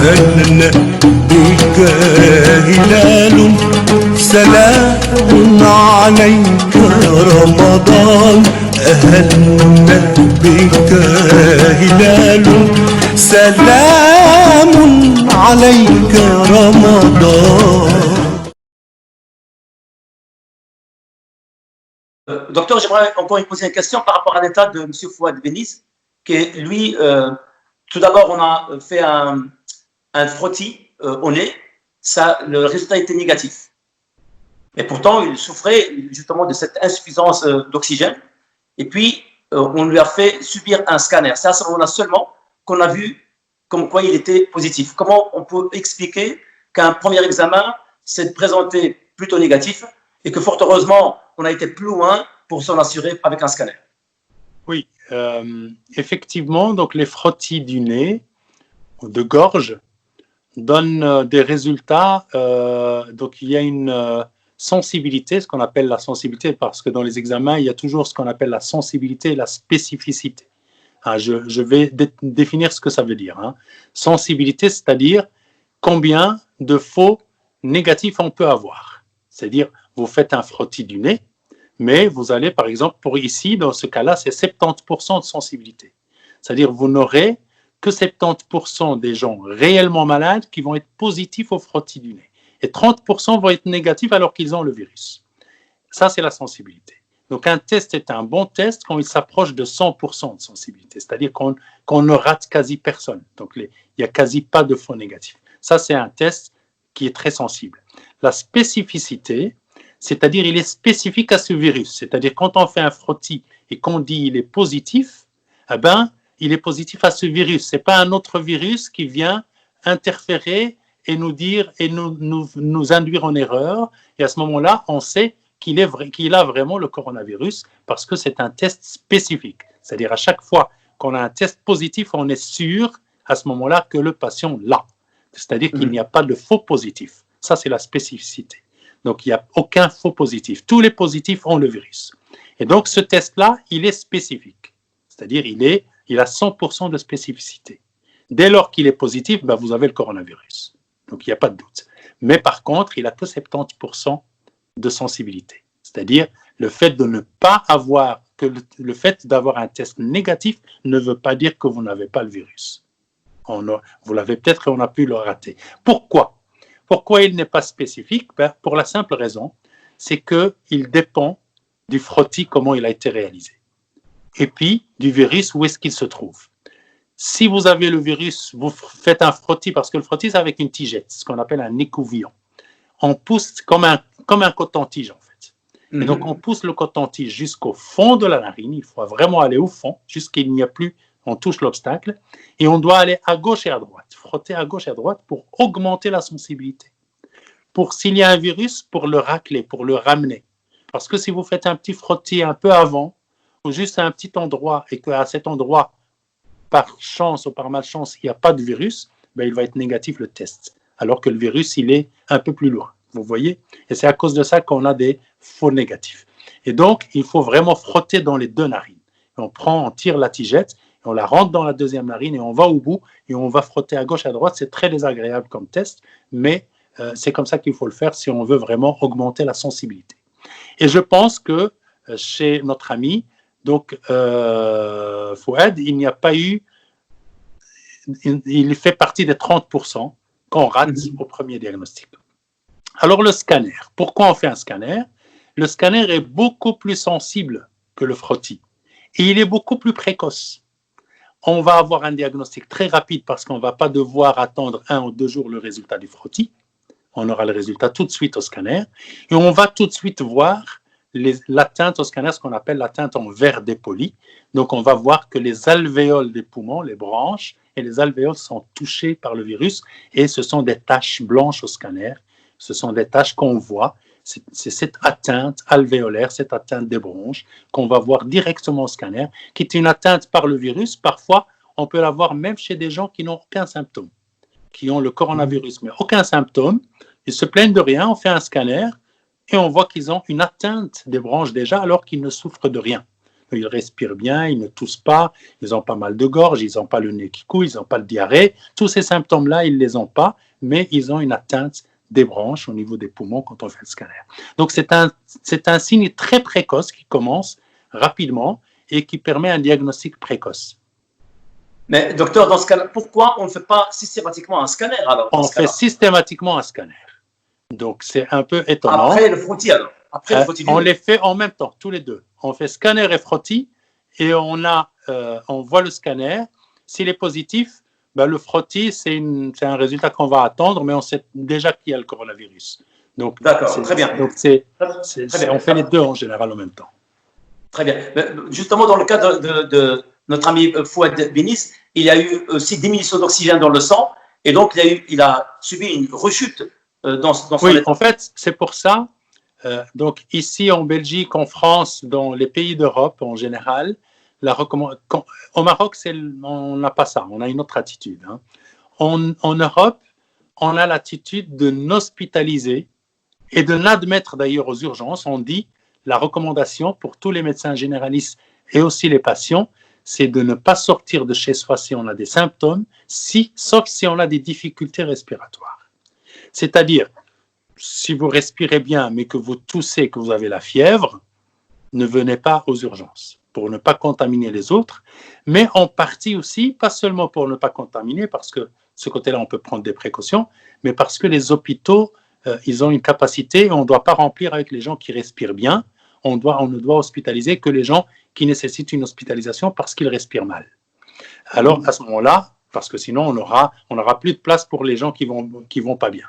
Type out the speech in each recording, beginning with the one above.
أهلا بك هلال سلام عليك رمضان أهلا بك هلال سلام عليك رمضان. Docteur, j'aimerais encore lui poser une question par rapport à l'état de M. Fouad Beniz, que lui, tout d'abord, on a fait un frottis au nez, ça, le résultat était négatif. Et pourtant, il souffrait justement de cette insuffisance d'oxygène. Et puis, on lui a fait subir un scanner. C'est à ce moment-là seulement qu'on a vu comme quoi il était positif. Comment on peut expliquer qu'un premier examen s'est présenté plutôt négatif et que fort heureusement, on a été plus loin pour s'en assurer avec un scanner? Oui, effectivement, donc les frottis du nez ou de gorge donnent des résultats. Donc il y a une sensibilité, ce qu'on appelle la sensibilité, parce que dans les examens, il y a toujours ce qu'on appelle la sensibilité et la spécificité. Je vais définir ce que ça veut dire. Sensibilité, c'est-à-dire combien de faux négatifs on peut avoir. C'est-à-dire, vous faites un frottis du nez, mais vous allez, par exemple, pour ici, dans ce cas-là, c'est 70% de sensibilité. C'est-à-dire, vous n'aurez que 70% des gens réellement malades qui vont être positifs au frottis du nez. Et 30% vont être négatifs alors qu'ils ont le virus. Ça, c'est la sensibilité. Donc, un test est un bon test quand il s'approche de 100% de sensibilité, c'est-à-dire qu'on ne rate quasi personne. Donc, il n'y a quasi pas de faux négatifs. Ça, c'est un test qui est très sensible. La spécificité, c'est-à-dire il est spécifique à ce virus. C'est-à-dire quand on fait un frottis et qu'on dit il est positif, eh ben, il est positif à ce virus. Ce n'est pas un autre virus qui vient interférer et nous dire et nous induire en erreur. Et à ce moment-là, on sait qu'il a vraiment le coronavirus parce que c'est un test spécifique. C'est-à-dire à chaque fois qu'on a un test positif, on est sûr à ce moment-là que le patient l'a. C'est-à-dire qu'il n'y a pas de faux positifs. Ça, c'est la spécificité. Donc, il n'y a aucun faux positif. Tous les positifs ont le virus. Et donc, ce test-là, il est spécifique. C'est-à-dire, il a 100% de spécificité. Dès lors qu'il est positif, ben, vous avez le coronavirus. Donc, il n'y a pas de doute. Mais par contre, il a que 70% de sensibilité. C'est-à-dire, le fait de ne pas avoir, le fait d'avoir un test négatif ne veut pas dire que vous n'avez pas le virus. Vous l'avez peut-être et on a pu le rater. Pourquoi? Pourquoi il n'est pas spécifique? Ben, pour la simple raison, c'est qu'il dépend du frottis, comment il a été réalisé. Et puis, du virus, où est-ce qu'il se trouve. Si vous avez le virus, vous faites un frottis, parce que le frottis, c'est avec une tigette, ce qu'on appelle un écouvillon. On pousse comme un coton-tige, en fait. Et donc, on pousse le coton-tige jusqu'au fond de la narine. Il faut vraiment aller au fond, jusqu'il n'y a plus, on touche l'obstacle. Et on doit aller à gauche et à droite, frotter à gauche et à droite pour augmenter la sensibilité. Pour s'il y a un virus, pour le racler, pour le ramener. Parce que si vous faites un petit frottis un peu avant, ou juste à un petit endroit, et qu'à cet endroit, par chance ou par malchance, il n'y a pas de virus, ben il va être négatif le test. Alors que le virus, il est un peu plus loin. Vous voyez? Et c'est à cause de ça qu'on a des faux négatifs. Et donc, il faut vraiment frotter dans les deux narines. On tire la tigette, on la rentre dans la deuxième narine et on va au bout et on va frotter à gauche et à droite. C'est très désagréable comme test, mais c'est comme ça qu'il faut le faire si on veut vraiment augmenter la sensibilité. Et je pense que chez notre ami, donc Fouad, il n'y a pas eu, il fait partie des 30% qu'on rate au premier diagnostic. Alors le scanner, pourquoi on fait un scanner? Le scanner est beaucoup plus sensible que le frottis et il est beaucoup plus précoce. On va avoir un diagnostic très rapide parce qu'on ne va pas devoir attendre 1 ou 2 jours le résultat du frottis. On aura le résultat tout de suite au scanner et on va tout de suite voir l'atteinte au scanner, ce qu'on appelle l'atteinte en verre dépoli. Donc, on va voir que les alvéoles des poumons, les branches et les alvéoles sont touchées par le virus et ce sont des taches blanches au scanner. Ce sont des taches qu'on voit. C'est cette atteinte alvéolaire, cette atteinte des bronches qu'on va voir directement au scanner, qui est une atteinte par le virus. Parfois, on peut la voir même chez des gens qui n'ont aucun symptôme, qui ont le coronavirus, mais aucun symptôme. Ils se plaignent de rien, on fait un scanner et on voit qu'ils ont une atteinte des branches déjà alors qu'ils ne souffrent de rien. ils respirent bien, ils ne toussent pas, ils n'ont pas mal de gorge, ils n'ont pas le nez qui coule, ils n'ont pas de diarrhée. Tous ces symptômes-là, ils ne les ont pas, mais ils ont une atteinte des bronches au niveau des poumons quand on fait le scanner. Donc, c'est un signe très précoce qui commence rapidement et qui permet un diagnostic précoce. Mais docteur, dans ce cas-là, pourquoi on ne fait pas systématiquement un scanner alors? On fait systématiquement un scanner. Donc, c'est un peu étonnant. Après le frottis alors? Après le frottis on les fait en même temps, tous les deux. On fait scanner et frottis et on voit le scanner. S'il est positif, ben, le frottis, c'est un résultat qu'on va attendre, mais on sait déjà qu'il y a le coronavirus. Donc, d'accord, très bien. Donc, on fait les deux en général en même temps. Très bien. Justement, dans le cas de notre ami Fouad Benis, il y a eu aussi diminution d'oxygène dans le sang et donc il a subi une rechute dans son Oui, état. en fait, c'est pour ça. Donc, ici en Belgique, en France, dans les pays d'Europe en général, au Maroc, on n'a pas ça, on a une autre attitude. Hein. En Europe, on a l'attitude de n'hospitaliser et de n'admettre d'ailleurs aux urgences. On dit la recommandation pour tous les médecins généralistes et aussi les patients, c'est de ne pas sortir de chez soi si on a des symptômes, sauf si on a des difficultés respiratoires. C'est-à-dire, si vous respirez bien, mais que vous toussez, que vous avez la fièvre, ne venez pas aux urgences pour ne pas contaminer les autres, mais en partie aussi, pas seulement pour ne pas contaminer, parce que ce côté-là, on peut prendre des précautions, mais parce que les hôpitaux, ils ont une capacité, on ne doit pas remplir avec les gens qui respirent bien, on ne doit hospitaliser que les gens qui nécessitent une hospitalisation parce qu'ils respirent mal. Alors, à ce moment-là, parce que sinon, on n'aura plus de place pour les gens qui vont pas bien.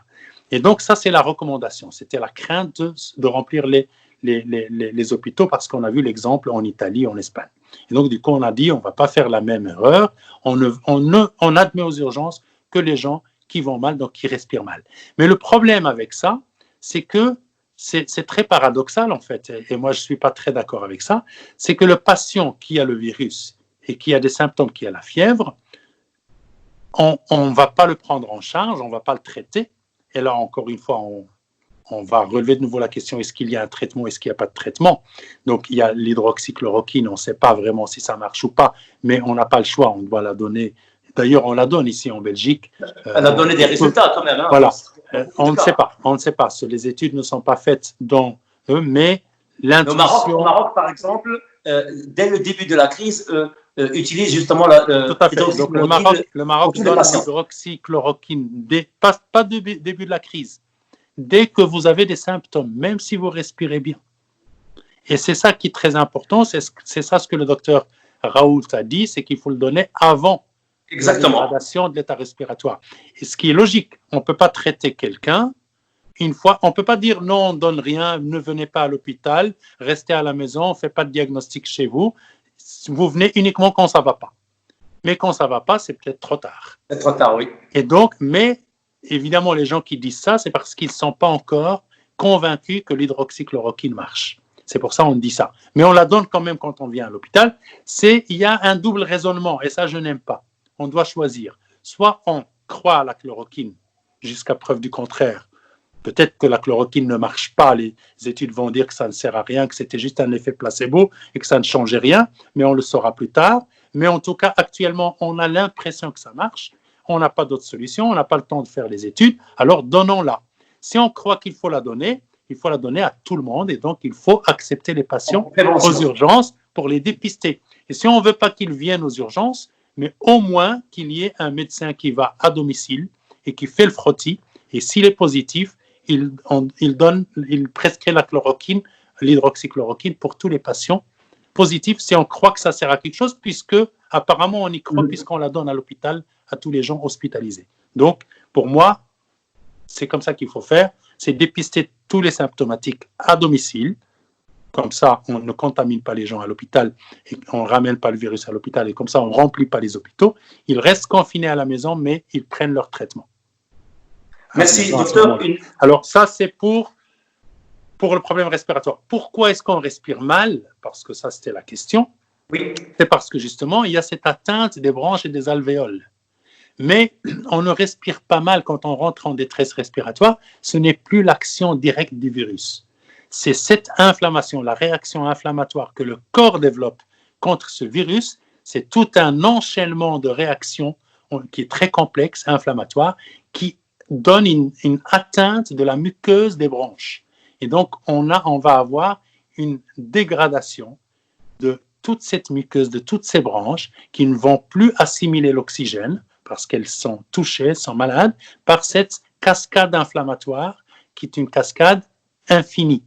Et donc, ça, c'est la recommandation. C'était la crainte de remplir les hôpitaux parce qu'on a vu l'exemple en Italie, en Espagne. Et donc, du coup, on a dit, on ne va pas faire la même erreur. On admet aux urgences que les gens qui vont mal, donc qui respirent mal. Mais le problème avec ça, c'est que c'est très paradoxal, en fait, et moi, je ne suis pas très d'accord avec ça, c'est que le patient qui a le virus et qui a des symptômes, qui a la fièvre, on ne va pas le prendre en charge, on ne va pas le traiter. Et là, encore une fois, on va relever de nouveau la question, est-ce qu'il y a un traitement, est-ce qu'il n'y a pas de traitement? Donc, il y a l'hydroxychloroquine, on ne sait pas vraiment si ça marche ou pas, mais on n'a pas le choix, on doit la donner. D'ailleurs, on la donne ici en Belgique. Elle a donné des résultats quand même. Hein, voilà, on ne sait pas, les études ne sont pas faites dans eux, mais l'intuition… Au Maroc, par exemple, dès le début de la crise, utilise justement Tout à fait. Donc, le Maroc donne l'hydroxychloroquine, pas du début de la crise, dès que vous avez des symptômes, même si vous respirez bien. Et c'est ça qui est très important, c'est ça ce que le docteur Raoult a dit, c'est qu'il faut le donner avant la dégradation de l'état respiratoire. Et ce qui est logique, on ne peut pas traiter quelqu'un une fois, on ne peut pas dire non, on ne donne rien, ne venez pas à l'hôpital, restez à la maison, on ne fait pas de diagnostic chez vous, vous venez uniquement quand ça ne va pas. Mais quand ça ne va pas, c'est peut-être trop tard. C'est trop tard, oui. Et donc, mais évidemment, les gens qui disent ça, c'est parce qu'ils ne sont pas encore convaincus que l'hydroxychloroquine marche. C'est pour ça qu'on dit ça. Mais on la donne quand même quand on vient à l'hôpital. Il y a un double raisonnement, et ça, je n'aime pas. On doit choisir. Soit on croit à la chloroquine jusqu'à preuve du contraire. Peut-être que la chloroquine ne marche pas. Les études vont dire que ça ne sert à rien, que c'était juste un effet placebo et que ça ne changeait rien, mais on le saura plus tard. Mais en tout cas, actuellement, on a l'impression que ça marche. On n'a pas d'autre solution, on n'a pas le temps de faire les études, alors donnons-la. Si on croit qu'il faut la donner, il faut la donner à tout le monde et donc il faut accepter les patients aux urgences pour les dépister. Et si on ne veut pas qu'ils viennent aux urgences, mais au moins qu'il y ait un médecin qui va à domicile et qui fait le frottis, et s'il est positif, il prescrit la chloroquine, l'hydroxychloroquine pour tous les patients positifs si on croit que ça sert à quelque chose, puisque apparemment on y croit, puisqu'on la donne à l'hôpital à tous les gens hospitalisés. Donc, pour moi, c'est comme ça qu'il faut faire, c'est dépister tous les symptomatiques à domicile, comme ça on ne contamine pas les gens à l'hôpital et on ne ramène pas le virus à l'hôpital et comme ça on ne remplit pas les hôpitaux. Ils restent confinés à la maison, mais ils prennent leur traitement. Merci, docteur. Alors ça, c'est pour le problème respiratoire. Pourquoi est-ce qu'on respire mal? Parce que ça, c'était la question. Oui. C'est parce que justement, il y a cette atteinte des bronches et des alvéoles. Mais on ne respire pas mal quand on rentre en détresse respiratoire. Ce n'est plus l'action directe du virus. C'est cette inflammation, la réaction inflammatoire que le corps développe contre ce virus, c'est tout un enchaînement de réactions qui est très complexe, inflammatoire, qui donne une atteinte de la muqueuse des bronches. Et donc, on va avoir une dégradation de toute cette muqueuse, de toutes ces branches qui ne vont plus assimiler l'oxygène parce qu'elles sont touchées, sont malades, par cette cascade inflammatoire qui est une cascade infinie.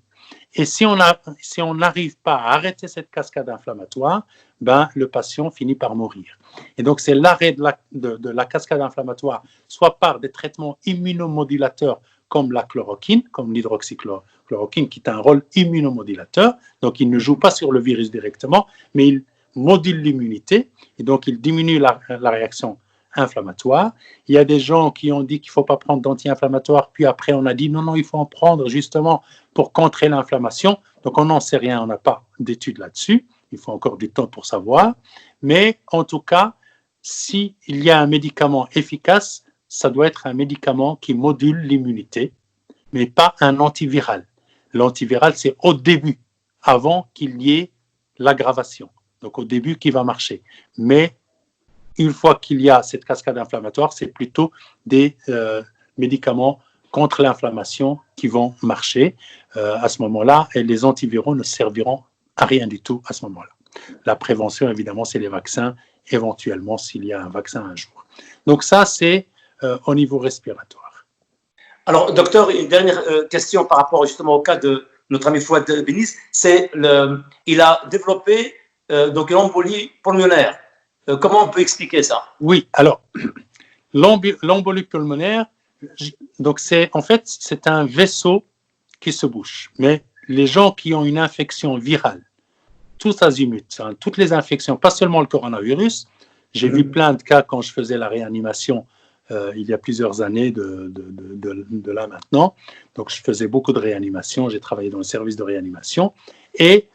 Et si on n'arrive pas à arrêter cette cascade inflammatoire, ben, le patient finit par mourir. Et donc, c'est l'arrêt de la cascade inflammatoire, soit par des traitements immunomodulateurs comme la chloroquine, comme l'hydroxychloroquine, qui a un rôle immunomodulateur. Donc, il ne joue pas sur le virus directement, mais il module l'immunité, et donc il diminue la réaction inflammatoire. Il y a des gens qui ont dit qu'il ne faut pas prendre d'anti-inflammatoires, puis après on a dit non, il faut en prendre justement pour contrer l'inflammation. Donc on n'en sait rien, on n'a pas d'études là-dessus, il faut encore du temps pour savoir. Mais en tout cas, s'il y a un médicament efficace, ça doit être un médicament qui module l'immunité, mais pas un antiviral. L'antiviral, c'est au début, avant qu'il y ait l'aggravation. Donc au début qui va marcher. Mais une fois qu'il y a cette cascade inflammatoire, c'est plutôt des médicaments contre l'inflammation qui vont marcher à ce moment-là, et les antiviraux ne serviront à rien du tout à ce moment-là. La prévention, évidemment, c'est les vaccins, éventuellement s'il y a un vaccin un jour. Donc ça, c'est au niveau respiratoire. Alors, docteur, une dernière question par rapport justement au cas de notre ami Fouad Beniz, c'est il a développé donc une embolie pulmonaire. Comment on peut expliquer ça? Oui, alors, l'embolie pulmonaire, donc c'est un vaisseau qui se bouche. Mais les gens qui ont une infection virale, tous azimuts, toutes les infections, pas seulement le coronavirus, j'ai vu plein de cas quand je faisais la réanimation il y a plusieurs années de là maintenant. Donc, je faisais beaucoup de réanimation, j'ai travaillé dans le service de réanimation et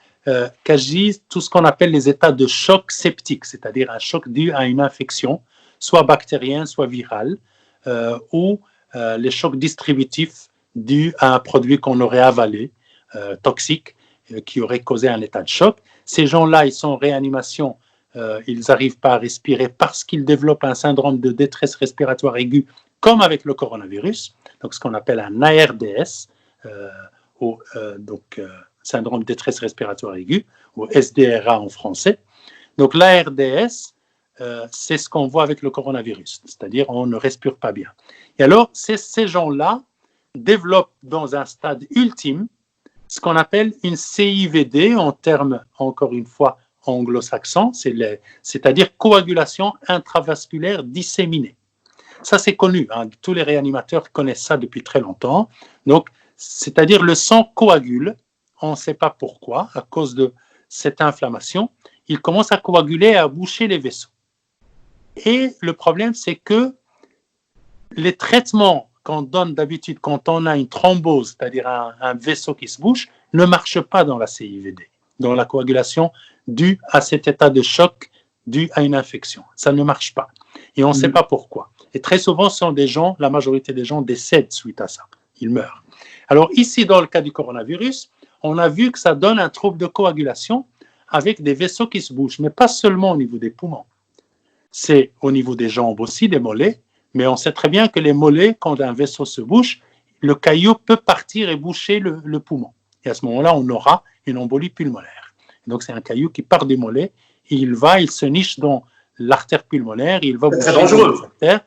qu'agissent tout ce qu'on appelle les états de choc septique, c'est-à-dire un choc dû à une infection, soit bactérienne, soit virale, ou les chocs distributifs dus à un produit qu'on aurait avalé, toxique, qui aurait causé un état de choc. Ces gens-là, ils sont en réanimation, ils n'arrivent pas à respirer parce qu'ils développent un syndrome de détresse respiratoire aiguë, comme avec le coronavirus, donc ce qu'on appelle un ARDS, syndrome de détresse respiratoire aiguë, ou SDRA en français. Donc l'ARDS, c'est ce qu'on voit avec le coronavirus, c'est-à-dire on ne respire pas bien. Et alors, ces gens-là développent dans un stade ultime ce qu'on appelle une CIVD en termes, encore une fois, anglo-saxons, c'est-à-dire coagulation intravasculaire disséminée. Ça, c'est connu, tous les réanimateurs connaissent ça depuis très longtemps. Donc, c'est-à-dire le sang coagule, on ne sait pas pourquoi, à cause de cette inflammation, il commence à coaguler et à boucher les vaisseaux. Et le problème, c'est que les traitements qu'on donne d'habitude quand on a une thrombose, c'est-à-dire un vaisseau qui se bouche, ne marchent pas dans la CIVD, dans la coagulation due à cet état de choc dû à une infection. Ça ne marche pas. Et on ne sait pas pourquoi. Et très souvent, la majorité des gens décèdent suite à ça. Ils meurent. Alors ici, dans le cas du coronavirus, on a vu que ça donne un trouble de coagulation avec des vaisseaux qui se bougent, mais pas seulement au niveau des poumons. C'est au niveau des jambes aussi, des mollets, mais on sait très bien que les mollets, quand un vaisseau se bouche, le caillou peut partir et boucher le poumon. Et à ce moment-là, on aura une embolie pulmonaire. Donc c'est un caillou qui part du mollet, et il se niche dans l'artère pulmonaire, et il va boucher l'artère.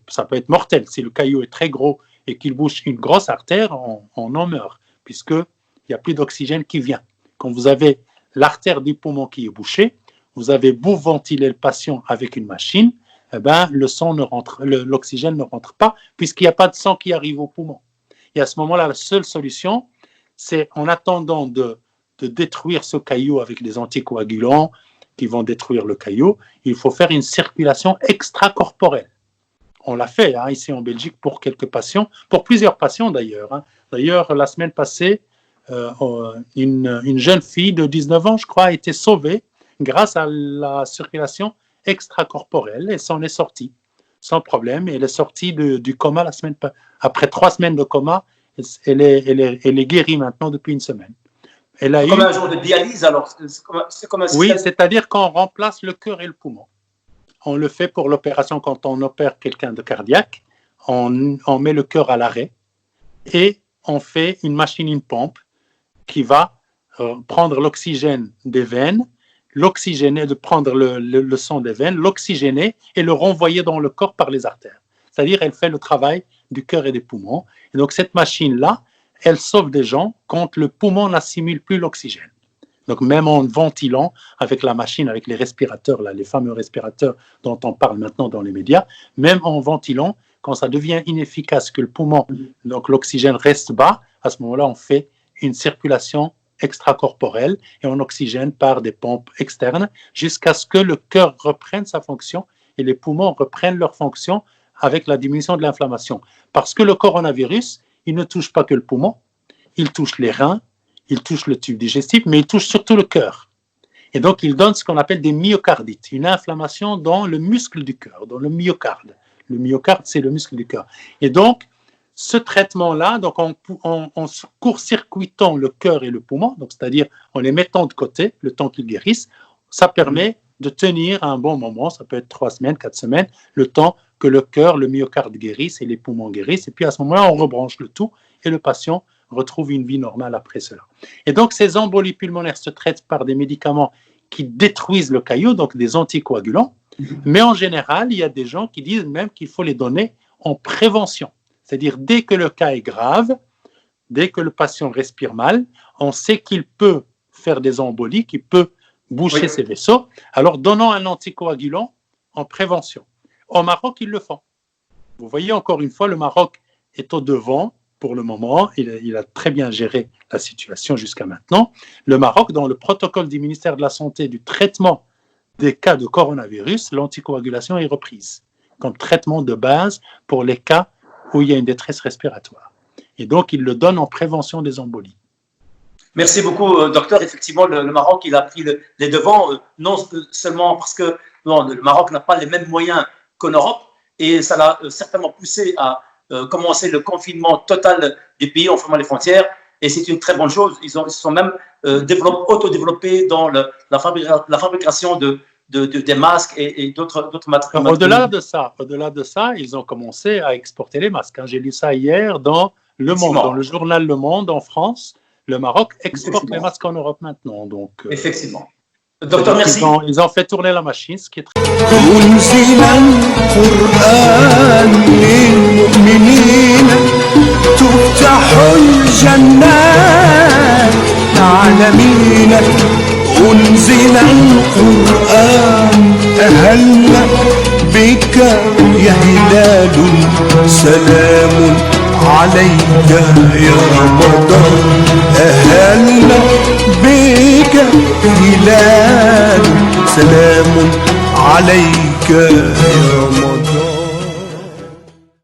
Ça peut être mortel. Si le caillou est très gros et qu'il bouche une grosse artère, on en meurt, puisqu'il n'y a plus d'oxygène qui vient. Quand vous avez l'artère du poumon qui est bouchée, vous avez beau ventiler le patient avec une machine, l'oxygène ne rentre pas, puisqu'il n'y a pas de sang qui arrive au poumon. Et à ce moment-là, la seule solution, c'est en attendant de détruire ce caillou avec des anticoagulants qui vont détruire le caillou, il faut faire une circulation extracorporelle. On l'a fait ici en Belgique pour quelques patients, pour plusieurs patients d'ailleurs. D'ailleurs, la semaine passée, une jeune fille de 19 ans, je crois, a été sauvée grâce à la circulation extracorporelle et s'en est sortie sans problème. Et elle est sortie du coma après 3 semaines de coma. Elle est guérie maintenant depuis une semaine. Elle a C'est eu... comme un genre de dialyse, alors. C'est comme un Oui, système. c'est-à-dire qu'on remplace le cœur et le poumon. On le fait pour l'opération quand on opère quelqu'un de cardiaque. On met le cœur à l'arrêt et on fait une machine, une pompe qui va prendre l'oxygène des veines, l'oxygéner, de prendre le sang des veines, l'oxygéner et le renvoyer dans le corps par les artères. C'est-à-dire elle fait le travail du cœur et des poumons. Et donc cette machine-là, elle sauve des gens quand le poumon n'assimile plus l'oxygène. Donc même en ventilant avec la machine, avec les respirateurs, là, les fameux respirateurs dont on parle maintenant dans les médias, même en ventilant, quand ça devient inefficace, que le poumon, donc l'oxygène reste bas, à ce moment-là, on fait une circulation extracorporelle et on oxygène par des pompes externes jusqu'à ce que le cœur reprenne sa fonction et les poumons reprennent leur fonction avec la diminution de l'inflammation. Parce que le coronavirus, il ne touche pas que le poumon, il touche les reins, il touche le tube digestif, mais il touche surtout le cœur. Et donc, il donne ce qu'on appelle des myocardites, une inflammation dans le muscle du cœur, dans le myocarde. Le myocarde, c'est le muscle du cœur. Et donc, ce traitement-là, donc en court-circuitant le cœur et le poumon, donc c'est-à-dire en les mettant de côté, le temps qu'ils guérissent, ça permet de tenir un bon moment, ça peut être 3 semaines, 4 semaines, le temps que le cœur, le myocarde guérisse et les poumons guérissent. Et puis à ce moment-là, on rebranche le tout et le patient retrouve une vie normale après cela. Et donc, ces embolies pulmonaires se traitent par des médicaments qui détruisent le caillot, donc des anticoagulants. Mais en général, il y a des gens qui disent même qu'il faut les donner en prévention. C'est-à-dire, dès que le cas est grave, dès que le patient respire mal, on sait qu'il peut faire des embolies, qu'il peut boucher ses vaisseaux. Alors, donnons un anticoagulant en prévention. Au Maroc, ils le font. Vous voyez, encore une fois, le Maroc est au devant pour le moment. Il a très bien géré la situation jusqu'à maintenant. Le Maroc, dans le protocole du ministère de la Santé du traitement des cas de coronavirus, l'anticoagulation est reprise comme traitement de base pour les cas où il y a une détresse respiratoire. Et donc, il le donne en prévention des embolies. Merci beaucoup, docteur. Effectivement, le Maroc, il a pris les devants, non seulement parce que le Maroc n'a pas les mêmes moyens qu'en Europe, et ça l'a certainement poussé à commencer le confinement total du pays en fermant les frontières, et c'est une très bonne chose. Ils se sont même autodéveloppés dans la fabrication des masques et d'autres matériaux. Au-delà de ça, ils ont commencé à exporter les masques. J'ai lu ça hier dans Le Monde, dans le journal Le Monde en France. Le Maroc exporte les masques en Europe maintenant. Donc, effectivement. Docteur, merci. Ils ont fait tourner la machine, ce qui est très... أنزل القرآن للمؤمنين تفتح الجنات العالمين أنزل القرآن أهل بك يا هلال سلام عليك يا رمضان أهل بك هلال سلام عليك يا رمضان